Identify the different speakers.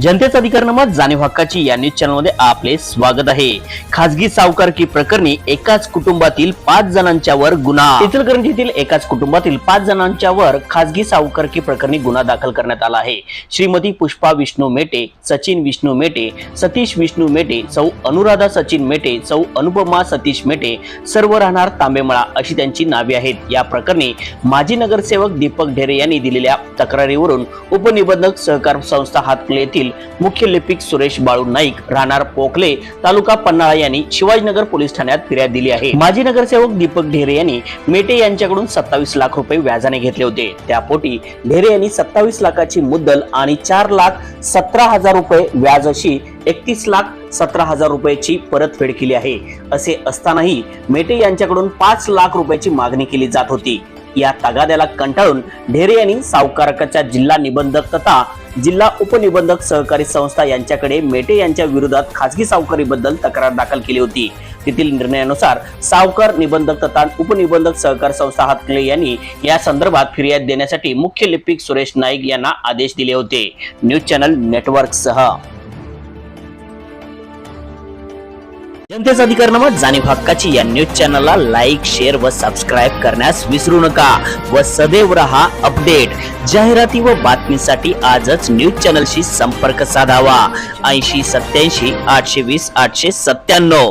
Speaker 1: जनतेचा अधिकारनामा जाणीव हक्काची या न्यूज चॅनलमध्ये आपले स्वागत आहे। खासगी सावकारकी प्रकरणी एकाच कुटुंबातील 5 जणांच्या वर गुन्हा। इचलकरंजीतील एकाच कुटुंबातील 5 जणांच्या वर खासगी सावकारकी प्रकरणी गुन्हा दाखल करण्यात आला आहे। श्रीमती पुष्पा विष्णू मेटे, सचिन विष्णू मेटे, सतीश विष्णू मेटे, सौ अनुराधा सचिन मेटे, सौ अनुपमा सतीश मेटे, सर्व राहणार तांबेमळा अशी त्यांची नावे आहेत। या प्रकरणी माजी नगरसेवक दीपक ढेरे यांनी दिलेल्या तक्रारीवरून उपनिबंधक सहकार संस्था हातकले येथील मुख्य लिपिक सुरेश बाळू नाईक राहणार पोकले तालुका पन्हाळा यांनी शिवाजीनगर पोलीस ठाण्यात फिर्याद दिली आहे। माजी नगरसेवक दीपक ढेरे यांनी मेटे यांच्याकडून 27 लाख रुपये व्याजाने घेतले होते। त्यापोटी ढेरे यांनी 27 लाखाची मुद्दल आणि 4,17,000 रुपये व्याज अशी 31,17,000 रुपयाची परतफेड केली आहे। असे असतानाही मेटे यांच्याकडून 5 लाख रुपयाची मागणी केली जात होती। या तगाद्याला कंटाळून ढेरे यांनी सावकारकाच्या जिल्हा निबंधक तथा जिल्हा उपनिबंधक सहकारी संस्था यांच्याकडे मेटे यांच्या विरोधात खासगी सावकारीबद्दल तक्रार दाखल केली होती। तेथील निर्णयानुसार सावकार निबंधक तथा उपनिबंधक सहकार संस्था हातकले यांनी या संदर्भात फिर्याद देण्यासाठी मुख्य लिपिक सुरेश नाईक यांना आदेश दिले होते। न्यूज चॅनल नेटवर्क सह जनतेचा अधिकारनामा जाणीव हक्काची या न्यूज चॅनलला लाईक, शेअर व सबस्क्राईब करण्यास विसरू नका व सदैव रहा अपडेट। जाहिराती व बातमीसाठी आजच न्यूज चॅनलशी संपर्क साधावा। 80 87 820 897।